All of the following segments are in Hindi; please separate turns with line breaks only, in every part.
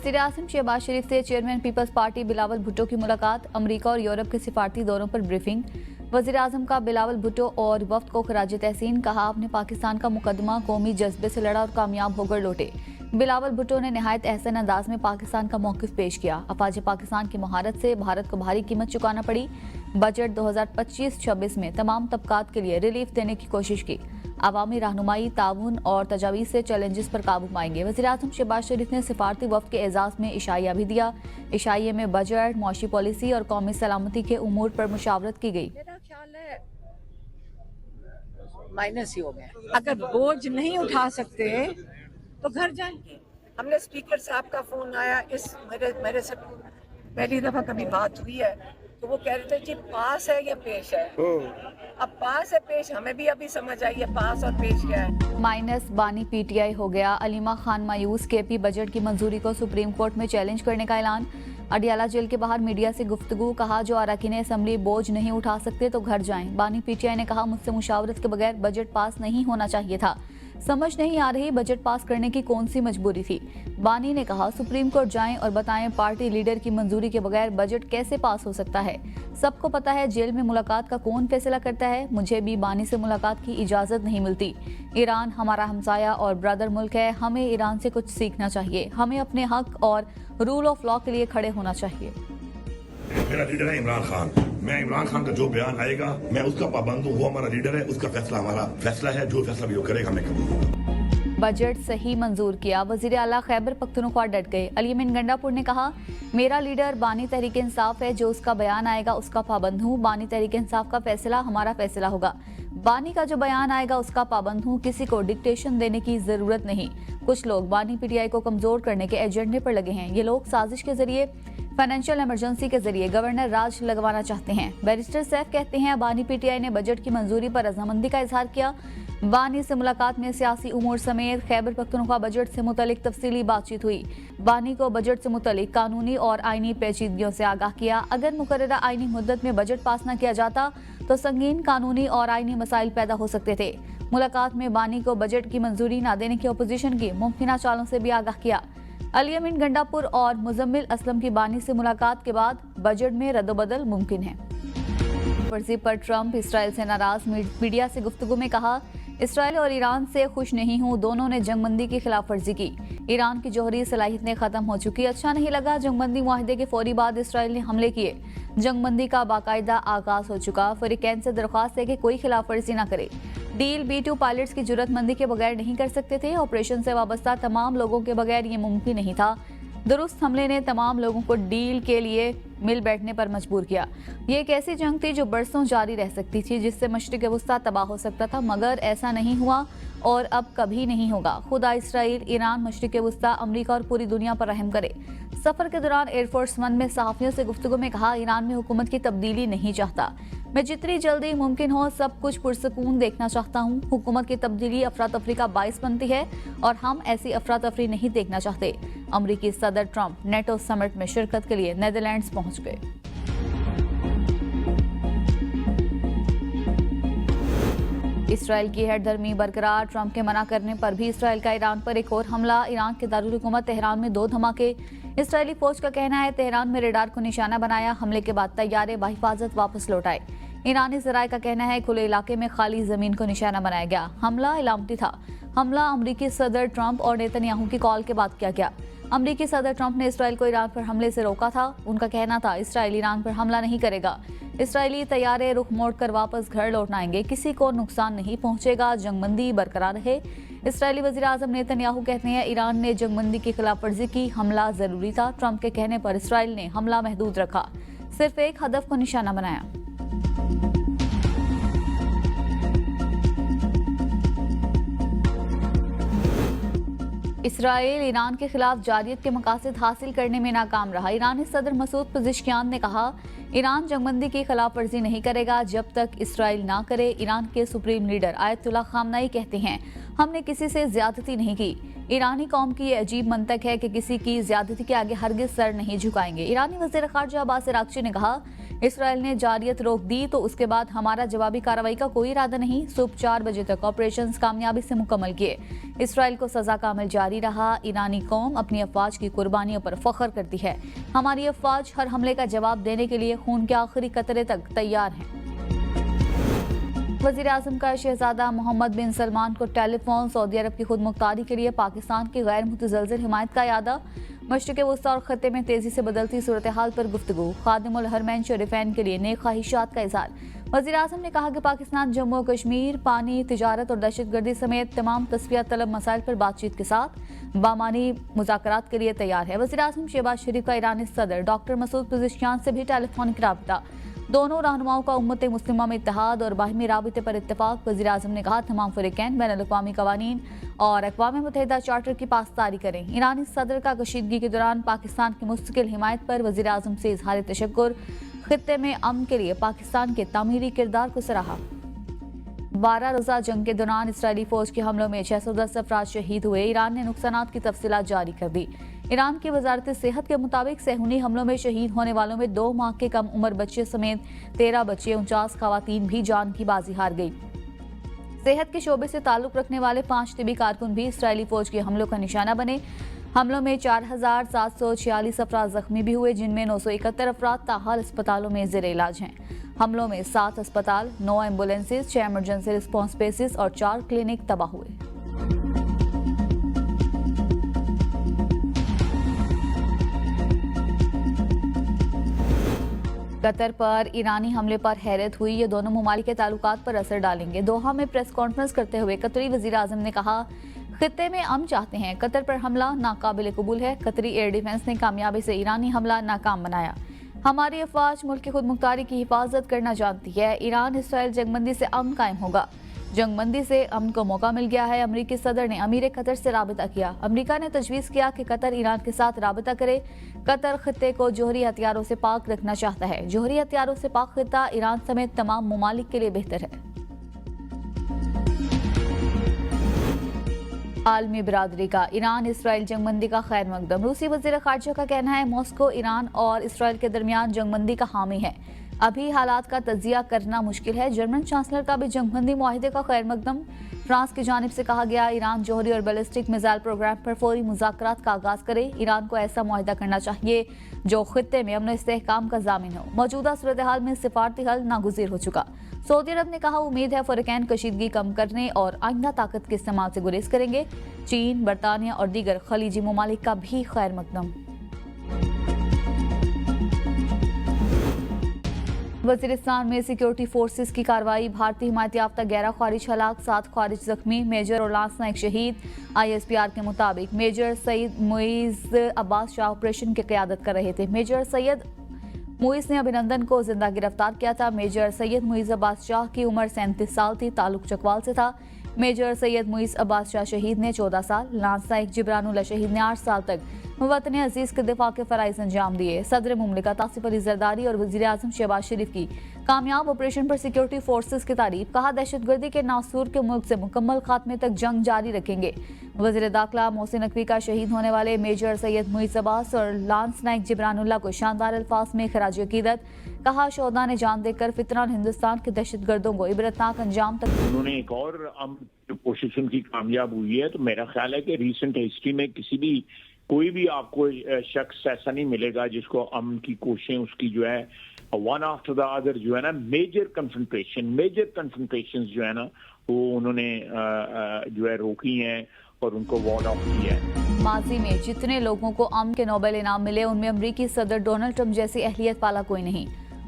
वज़ीर-ए-आज़म शहबाज शरीफ से chairman Peoples Party Bilawal Bhutto की मुलाकात। अमरीका और यूरोप के सिफारती दौरों पर ब्रीफिंग। वज़ीर-ए-आज़म का बिलावल भुट्टो और वफ्द को खराज तहसीन। कहा, आपने पाकिस्तान का मुकदमा कौमी जज्बे से लड़ा और कामयाब होकर लौटे। बिलावल भुट्टो ने नहायत एहसन अंदाज में पाकिस्तान का मौक़िफ़ पेश किया। अफवाज पाकिस्तान की महारत से भारत को भारी कीमत चुकाना पड़ी। बजट 2025-26 में तमाम तबकात के लिए रिलीफ देने की कोशिश की। अवामी रहनुमाई, ताउन और तजावीज़ से चैलेंजेस पर काबू पाएंगे। वज़ीर-ए-आज़म शहबाज शरीफ ने सिफारती वफ्द के एजाज़ में इशाइया भी दिया। इशाइये में बजट, मुआशी पॉलिसी और कौमी सलामती के उमूर पर मुशावरत की गई।
मेरा ख्याल है माइनस ही हो गया। अगर बोझ नहीं उठा सकते तो घर जाएं। हमने स्पीकर साहब का फोन आया, इस मेरे से पहली दफा कभी बात हुई है, तो वो कह रहे थे जी पास है या पेश है। अब पास है पेश हमें भी अभी समझ आई है, पास और पेश क्या है।
माइनस बानी पीटीआई हो गया। अलीमा खान मायूस। केपी बजट की मंजूरी को सुप्रीम कोर्ट में चैलेंज करने का ऐलान। अडियाला जेल के बाहर मीडिया से गुफ्तगू। कहा, जो अरकान असम्बली बोझ नहीं उठा सकते तो घर जाएं। बानी पीटीआई ने कहा, मुझसे मुशावरत के बगैर बजट पास नहीं होना चाहिए था। समझ नहीं आ रही बजट पास करने की कौन सी मजबूरी थी। बानी ने कहा, सुप्रीम कोर्ट जाएं और बताएं पार्टी लीडर की मंजूरी के बगैर बजट कैसे पास हो सकता है। सबको पता है जेल में मुलाकात का कौन फैसला करता है। मुझे भी बानी से मुलाकात की इजाजत नहीं मिलती। ईरान हमारा हमसाया और ब्रदर मुल्क है। हमें ईरान से कुछ सीखना चाहिए। हमें अपने हक और रूल ऑफ लॉ के लिए खड़े होना चाहिए।
मेरा लीडर है इमरान खान। मैं इमरान खान का जो बयान आएगा मैं उसका पाबंद हूँ। वो हमारा लीडर है, उसका फैसला हमारा फैसला है। जो फैसला भी वो करेगा हमें कबूल।
बजट सही मंजूर किया। वजीर आला खैबर पख्तूनख्वा डट गए। अलीमीन गंडापुर ने कहा, मेरा लीडर बानी तहरीक इंसाफ है। जो उसका बयान आएगा उसका पाबंद हूँ। बानी तहरीक इंसाफ का फैसला हमारा फैसला होगा। बानी का जो बयान आएगा उसका पाबंद हूँ। किसी को डिक्टेशन देने की जरूरत नहीं। कुछ लोग बानी पीटीआई को कमजोर करने के एजेंडे पर लगे हैं। ये लोग साजिश के जरिए, फाइनेंशियल इमरजेंसी के जरिए गवर्नर राज लगवाना चाहते हैं। बैरिस्टर सैफ कहते हैं, बानी पीटीआई ने बजट की मंजूरी पर रजामंदी का इजहार किया। बानी से मुलाकात में सियासी उमूर समेत खैबर पख्तूनख्वा बजट से मुतलिक तफसीली बातचीत हुई। बानी को बजट से मुतलिक कानूनी और आईनी पेचीदगियों से आगाह किया। अगर मुकर्ररा आईनी मुद्दत में बजट पास न किया जाता तो संगीन कानूनी और आईनी मसाइल पैदा हो सकते थे। मुलाकात में बानी को बजट की मंजूरी न देने की अपोजिशन की मुमकिन चालों से भी आगाह किया। अलीमीन गंडापुर और मुजम्मिल असलम की बानी से मुलाकात के बाद बजट में रद्दोबदल मुमकिन है। वर्जी पर ट्रंप इसराइल से नाराज। मीडिया से गुफ्तगू में कहा, इसराइल और ईरान से खुश नहीं हूँ। दोनों ने जंगबंदी की खिलाफ वर्जी की। ईरान की जौहरी सलाहियतें खत्म हो चुकी। अच्छा नहीं लगा। जंगबंदी मुआहदे के फौरी बाद इसराइल ने हमले किए। जंगबंदी का बाकायदा आगाज हो चुका। फरीकैन से दरख्वास्त है कि कोई खिलाफ वर्जी न करे। डील B2 पायलट्स की जरूरतमंदी के बगैर नहीं कर सकते थे। ऑपरेशन से वाबस्ता तमाम लोगों के बगैर ये मुमकिन नहीं था। दुरुस्त हमले ने तमाम लोगों को डील के लिए मिल बैठने पर मजबूर किया। ये एक ऐसी जंग थी जो बरसों जारी रह सकती थी, जिससे मशरिक़ वस्ता तबाह हो सकता था, मगर ऐसा नहीं हुआ और अब कभी नहीं होगा। खुदा इसराइल, ईरान, मशरिक़ वस्ता, अमरीका और पूरी दुनिया पर रहम करे। सफर के दौरान एयरफोर्स वन में सहाफ़ियों से गुफ्तगू में कहा, ईरान में हुकूमत की तब्दीली नहीं चाहता। मैं जितनी जल्दी मुमकिन हो सब कुछ पुरसकून देखना चाहता हूँ। हुकूमत की तब्दीली अफरा तफरी का बाइस बनती है और हम ऐसी अफरा तफरी नहीं देखना चाहते। अमरीकी सदर ट्रंप नेटो समिट में शिरकत के लिए नीदरलैंड्स पहुंच गए। इसराइल की हेटधर्मी बरकरार। ट्रंप के मना करने पर भी इसराइल का ईरान पर एक और हमला। ईरान के दारुल हुकूमत तेहरान में 2 धमाके। इसराइली फौज का कहना है तेहरान में रेडार को निशाना बनाया। हमले के बाद तैयारे बाहिफाजत वापस लौट आए। ईरानी ज़राए का कहना है खुले इलाके में खाली जमीन को निशाना बनाया गया। हमला इलामती था। हमला अमरीकी सदर ट्रंप और नेतन्याहू की कॉल के बाद किया गया। अमरीकी सदर ट्रंप ने इसराइल को ईरान पर हमले से रोका था। उनका कहना था इसराइल ईरान पर हमला नहीं करेगा। इसराइली तैयारे रुख मोड़कर वापस घर लौट आएंगे। किसी को नुकसान नहीं पहुंचेगा। जंगबंदी बरकरार रहे। इसराइली वज़ीर आज़म नेतन्याहू कहते हैं ईरान ने जंगबंदी की खिलाफ वर्जी की। हमला जरूरी था। ट्रंप के कहने पर इसराइल ने हमला महदूद रखा, सिर्फ एक हदफ को निशाना बनाया। इसराइल ईरान के खिलाफ जारियत के मकासद हासिल करने में नाकाम रहा। ईरानी सदर मसूद पेज़ेश्कियान ने कहा, ईरान जंगबंदी की खिलाफ वर्जी नहीं करेगा जब तक इसराइल ना करे। ईरान के सुप्रीम लीडर आयतुल्लाह खामनाई कहते हैं, हमने किसी से ज्यादती नहीं की। ईरानी कौम की ये अजीब मंतक है कि किसी की ज्यादती के आगे हरगिज सर नहीं झुकाएंगे। ईरानी वज़ीर ख़ारजा अब्बास अराग़ची ने कहा, इसराइल ने जारियत रोक दी तो उसके बाद हमारा जवाबी कार्रवाई का कोई इरादा नहीं। सुबह 4 बजे तक ऑपरेशंस कामयाबी से मुकम्मल किए। इसराइल को सजा का अमल जारी रहा। ईरानी कौम अपनी अफवाज की कुर्बानियों पर फख्र करती है। हमारी अफवाज हर हमले का जवाब देने के लिए खून के आखिरी कतरे तक तैयार हैं। वज़ीर आज़म का शहजादा मोहम्मद बिन सलमान को टेलीफोन। सऊदी अरब की खुद मुख्तारी के लिए पाकिस्तान की गैर मुतज़लज़िल हिमायत का यादा। मशरिक़ वस्ता और ख़त्ते में तेज़ी से बदलती सूरत हाल पर गुफ्तगू। खादिमुल हरमैन शरीफैन के लिए नेक ख्वाहिशात का इज़हार। वज़ीर आज़म ने कहा कि पाकिस्तान जम्मू और कश्मीर, पानी, तिजारत और दहशतगर्दी समेत तमाम तस्फिया तलब मसाइल पर बातचीत के साथ बामानी मुज़ाकरात के लिए तैयार है। वज़ीर आज़म शहबाज शरीफ का ईरानी सदर डॉक्टर मसूद पिज़ेशकियान से भी टेलीफोनिक राब्ता। दोनों रहनुमाओं का उम्मत मुस्लिमा में इत्तेहाद और बाहिमी राबिते पर इत्तेफाक। वज़ीर आज़म ने कहा, तमाम फ़रीक़ैन बैनुल-अक़वामी क़वानीन और अक़वाम मुत्तहिदा चार्टर की पासदारी करें। ईरानी सदर का कशीदगी के दौरान पाकिस्तान की मुस्तकिल हिमायत पर वज़ीर आज़म से इज़हार तशक्कुर। ख़ित्ते में अमन के लिए पाकिस्तान के तामीरी किरदार को सराहा। 12 रोज़ा जंग के दौरान इसराइली फ़ौज के हमलों में 610 अफराद शहीद हुए। ईरान ने नुकसानात की तफसीलात जारी कर दी। ईरान की वजारत सेहत के मुताबिक सहूनी हमलों में शहीद होने वालों में 2 माह के कम उम्र बच्चे समेत 13 बच्चे, 49 खवातीन भी जान की बाजी हार गई। सेहत के शोबे से ताल्लुक रखने वाले 5 तिबी कारकुन भी इसराइली फ़ौज के हमलों का निशाना बने। हमलों में 4746 अफराद जख्मी भी हुए, जिनमें 971 अफराद ताहाल अस्पतालों में ज़ेर इलाज हैं। हमलों में 7 अस्पताल, 9 एम्बुलेंसेज, 6 इमरजेंसी रिस्पॉन्स बेसिस और 4 क्लिनिक तबाह हुए। कतर पर ईरानी हमले पर हैरत हुई। ये दोनों ममालिक के ताल्लुकात पर असर डालेंगे। दोहा में प्रेस कॉन्फ्रेंस करते हुए कतरी वज़ीर आज़म ने कहा, खित्ते में अमन चाहते हैं, कतर पर हमला नाकाबिल कबूल है। कतरी एयर डिफेंस ने कामयाबी से ईरानी हमला नाकाम बनाया। हमारी अफवाज मुल्क की खुद मुख्तारी की हिफाजत करना जानती है। ईरान इसराइल जंगबंदी से अमन कायम होगा। जंगबंदी से अमन को मौका मिल गया है। अमरीकी सदर ने अमीर कतर से राबिता किया। अमरीका ने तजवीज़ किया कि कतर ईरान के साथ राबिता करे। कतर खित्ते को जोहरी हथियारों से पाक रखना चाहता है। जोहरी हथियारों से पाक खित्ता ईरान समेत तमाम ममालिक के लिए बेहतर है। आलमी बिरादरी का ईरान इसराइल जंगबंदी का खैर मकदम। रूसी वज़ीर ख़ारजा का कहना है, मॉस्को ईरान और इसराइल के दरमियान जंगबंदी का हामी है। अभी हालात का तजिया करना मुश्किल है। जर्मन चांसलर का भी जंगबंदी मुआहिदे का खैर मकदम। फ्रांस की जानिब से कहा गया, ईरान जोहरी और बैलिस्टिक मिसाइल प्रोग्राम पर फौरी मुज़ाकरात का आगाज़ करे। ईरान को ऐसा मुआहिदा करना चाहिए जो खित्ते में अमन इस्तेहकाम का ज़ामिन हो। मौजूदा सूरत हाल में सिफारती हल नागुज़ीर हो चुका। सऊदी अरब ने कहा, उम्मीद है फ़रीक़ैन कशीदगी कम करने और आइंदा ताकत के इस्तेमाल से गुरेज करेंगे। चीन, बरतानिया और दीगर खलीजी ममालिक का भी खैर मकदम। वज़ीरिस्तान में सिक्योरिटी फोर्सेस की कार्रवाई। भारतीय हिमायत याफ्ता 11 ख्वारिज हलाक, 7 ख्वारिज जख्मी। मेजर और लांस नाइक शहीद। ISPR के मुताबिक मेजर सईद मुइज़ अब्बास शाह ऑपरेशन की क़यादत कर रहे थे। मेजर सैयद मुइज़ ने अभिनंदन को जिंदा गिरफ्तार किया था। मेजर सैयद मुइज़ अब्बास शाह की उम्र 37 साल थी। ताल्लुक चकवाल से था। मेजर सैयद मुइज़ अब्बास शाह शहीद ने 14 साल, लांस नाइक जिब्रानुल्लाह शहीद ने 8 साल तक वतन अजीज के दिफा के फ़राइज़ अंजाम दिए। सदर मुमलिकत आसिफ अली ज़रदारी और वज़ीर आज़म शहबाज शरीफ की कामयाब ऑपरेशन पर सिक्योरिटी फोर्सेस की तारीफ। कहा, दहशतगर्दी के नासूर के मुल्क से मुकम्मल खात्मे तक जंग जारी रखेंगे। वज़ीर दाखिला मोहसिन नकवी का शहीद होने वाले मेजर सैयद मुइज़ अब्बास और लांस नाइक जिब्रानुल्लाह को शानदार अल्फाज में खराज अकीदत। कहा, शोहदा ने जान देकर फितरन हिंदुस्तान के दहशतगर्दों को इबरतनाक अंजाम तक।
उन्होंने एक और कोशिश उनकी कामयाब हुई है। तो मेरा ख्याल है कि रिसेंट हिस्ट्री में कोई भी आपको शख्स ऐसा नहीं मिलेगा जिसको अमन की कोशिशें उसकी जो है वन आफ्टर द अदर जो है ना मेजर कन्फ्रंटेशन जो है ना वो उन्होंने जो है रोकी हैं और उनको वार्ड ऑफ किया है।
माजी में जितने लोगों को अमन के नोबेल इनाम मिले उनमें अमरीकी सदर डोनाल्ड ट्रंप जैसी अहलियत वाला कोई नहीं।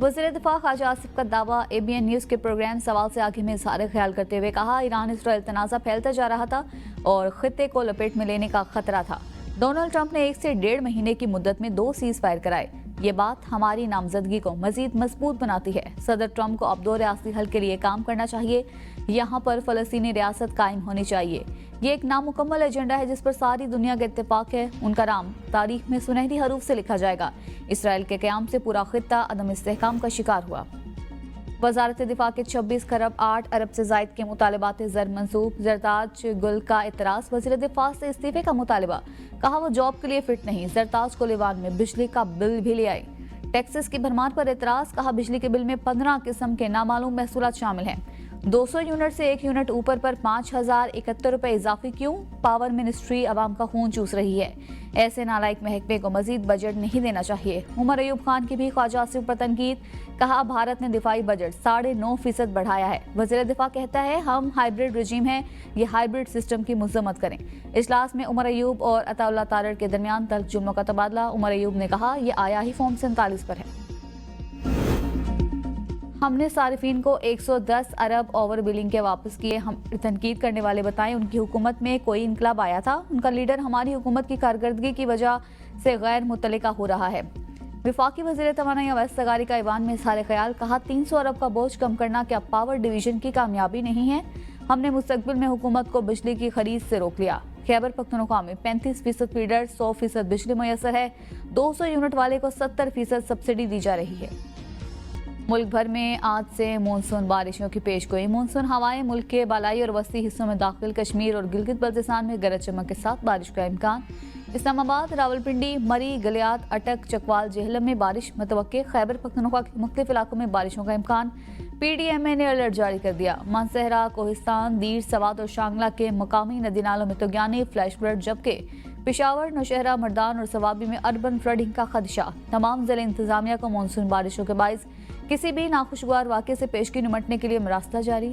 वज़ीर दिफा ख्वाजा आसिफ का दावा। ABN न्यूज़ के प्रोग्राम सवाल से आगे में इज़हार ख्याल करते हुए कहा, ईरान इसराइल तनाज़ा फैलता जा रहा था और खित्ते को लपेट में लेने का खतरा था। डोनाल्ड ट्रंप ने 1 से 1.5 महीने की मुद्दत में 2 सीज़ फायर कराए। ये बात हमारी नामजदगी को मजीद मजबूत बनाती है। सदर ट्रंप को अब 2 रियासती हल के लिए काम करना चाहिए। यहाँ पर फ़लस्तीनी रियासत कायम होनी चाहिए। ये एक नामुकम्मल एजेंडा है जिस पर सारी दुनिया का इत्तेफाक है। उनका नाम तारीख में सुनहरी हरूफ से लिखा जाएगा। इसराइल के क़याम से पूरा खित्ता अदम इस्तेहकाम का शिकार हुआ। वजारत दिफा के 26 खरब 8 अरब से जायद के मुतालबात ज़र मंसूब। जरताज गुल का एतराज़, वज़ीर दिफा से इस्तीफे का मुतालबा, कहा वो जॉब के लिए फिट नहीं। जरताज को लिवान में बिजली का बिल भी ले आई। टैक्सेस की भरमार पर एतराज़, कहा बिजली के बिल में 15 किस्म के नामालूम महसूलात शामिल हैं। 200 यूनिट से 1 यूनिट ऊपर पर 5,071 रुपए इजाफी क्यों? पावर मिनिस्ट्री आवाम का खून चूस रही है। ऐसे नालायक महकमे को मजीद बजट नहीं देना चाहिए। उमर अयूब खान की भी ख्वाजा आसिफ पर तनकीद, कहा भारत ने दिफाई बजट 9.5% बढ़ाया है। वज़ीर दिफा कहता है हम हाइब्रिड रजीम है, ये हाइब्रिड सिस्टम की मजम्मत करें। इजलास में उमर अयूब और अताउल्लाह तारड़ के दरमियान तल्ख जुम्लों का तबादला। उमर अयूब ने कहा यह आया ही फॉर्म 47 पर है। हमने सारिफीन को 110 अरब ओवर बिलिंग के वापस किए। हम तनकीद करने वाले बताएं उनकी हुकूमत में कोई इनकलाब आया था, उनका लीडर हमारी हुकूमत की कारकर्दगी की वजह से गैर मुतल्लिका हो रहा है। विफाकी वज़ीर तवानाई अवैस सगारी का ईवान में इज़हार ख्याल, कहा 300 अरब का बोझ कम करना क्या पावर डिवीजन की कामयाबी नहीं है? हमने मुस्तकबिल में हुकूमत को बिजली की खरीद से रोक लिया। खैबर पख्तूनख्वा में 35% फीडर, 100% बिजली मैसर है। 200 यूनिट वाले को 70% सब्सिडी दी जा रही है। मुल्क भर में आज से मानसून बारिशों की पेशगोई। मानसून हवाएं मुल्क के बालाई और वस्ती हिस्सों में दाखिल। कश्मीर और गिलगित बल्तिस्तान में गरज चमक के साथ बारिश का इम्कान। इस्लामाबाद, रावलपिंडी, मरी, गलियात, अटक, चकवाल, जेहलम में बारिश मुतवक्के। खैबर पख्तूनख्वा के मुख्तलिफ इलाकों में बारिशों का इम्कान। PDMA ने अलर्ट जारी कर दिया। मानसहरा, कोहिस्तान, दीर, सवात और शांगला के मकामी नदी नालों में तुगयानी, फ्लैश फ्लड, जबकि पेशावर, नौशहरा, मर्दान और सवाबी में अर्बन फ्लडिंग का खदशा। तमाम जिले इंतजामिया को मानसून बारिशों के बाइस किसी भी नाखुशगवार वाक़े से पेशगी निमटने के लिए मरासला जारी।